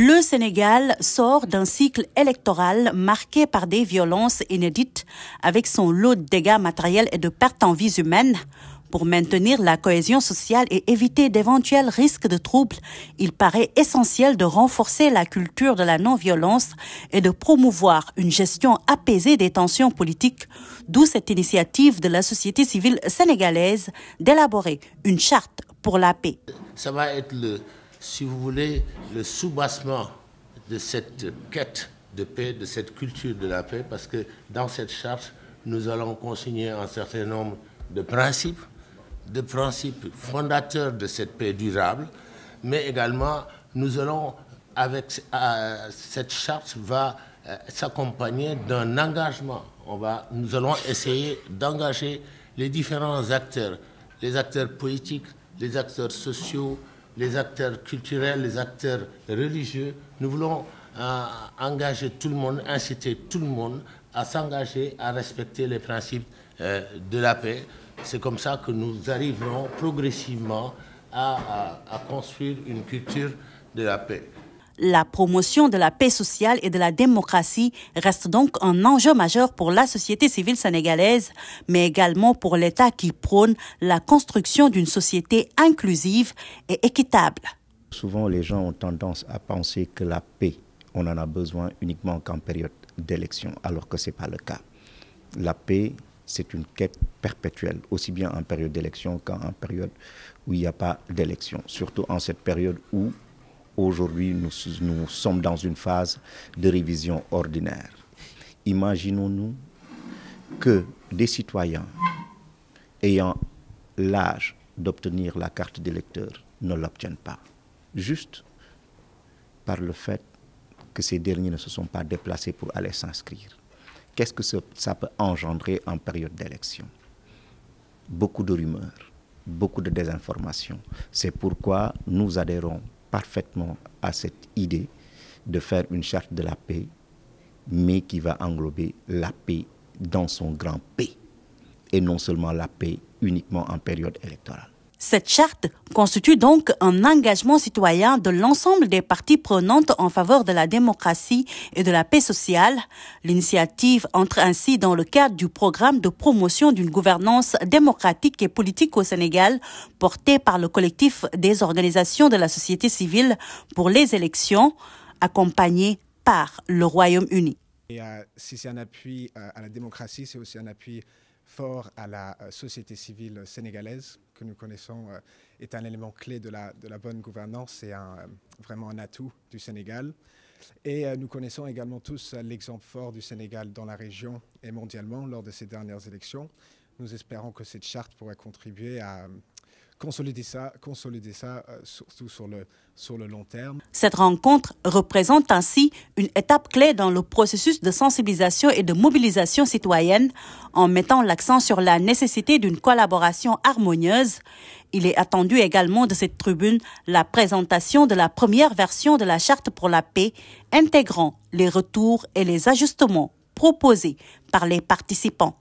Le Sénégal sort d'un cycle électoral marqué par des violences inédites avec son lot de dégâts matériels et de pertes en vies humaines. Pour maintenir la cohésion sociale et éviter d'éventuels risques de troubles, il paraît essentiel de renforcer la culture de la non-violence et de promouvoir une gestion apaisée des tensions politiques, d'où cette initiative de la société civile sénégalaise d'élaborer une charte pour la paix. Ça va être si vous voulez, le soubassement de cette quête de paix, de cette culture de la paix, parce que dans cette charte, nous allons consigner un certain nombre de principes fondateurs de cette paix durable, mais également, nous allons, avec cette charte, va s'accompagner d'un engagement. Nous allons essayer d'engager les différents acteurs, les acteurs politiques, les acteurs sociaux, les acteurs culturels, les acteurs religieux. Nous voulons engager tout le monde, inciter tout le monde à s'engager, à respecter les principes de la paix. C'est comme ça que nous arriverons progressivement à construire une culture de la paix. La promotion de la paix sociale et de la démocratie reste donc un enjeu majeur pour la société civile sénégalaise, mais également pour l'État qui prône la construction d'une société inclusive et équitable. Souvent, les gens ont tendance à penser que la paix, on en a besoin uniquement qu'en période d'élection, alors que ce n'est pas le cas. La paix, c'est une quête perpétuelle, aussi bien en période d'élection qu'en période où il n'y a pas d'élection, surtout en cette période où aujourd'hui, nous sommes dans une phase de révision ordinaire. Imaginons-nous que des citoyens ayant l'âge d'obtenir la carte d'électeur ne l'obtiennent pas, juste par le fait que ces derniers ne se sont pas déplacés pour aller s'inscrire. Qu'est-ce que ça peut engendrer en période d'élection? Beaucoup de rumeurs, beaucoup de désinformation. C'est pourquoi nous adhérons parfaitement à cette idée de faire une charte de la paix, mais qui va englober la paix dans son grand P, et non seulement la paix uniquement en période électorale. Cette charte constitue donc un engagement citoyen de l'ensemble des parties prenantes en faveur de la démocratie et de la paix sociale. L'initiative entre ainsi dans le cadre du programme de promotion d'une gouvernance démocratique et politique au Sénégal, porté par le collectif des organisations de la société civile pour les élections, accompagné par le Royaume-Uni. Et si c'est un appui à la démocratie, c'est aussi un appui fort à la société civile sénégalaise que nous connaissons est un élément clé de la bonne gouvernance et vraiment un atout du Sénégal. Et nous connaissons également tous l'exemple fort du Sénégal dans la région et mondialement lors de ces dernières élections. Nous espérons que cette charte pourra contribuer à consolider ça surtout sur le long terme. Cette rencontre représente ainsi une étape clé dans le processus de sensibilisation et de mobilisation citoyenne en mettant l'accent sur la nécessité d'une collaboration harmonieuse. Il est attendu également de cette tribune la présentation de la première version de la Charte pour la paix, intégrant les retours et les ajustements proposés par les participants.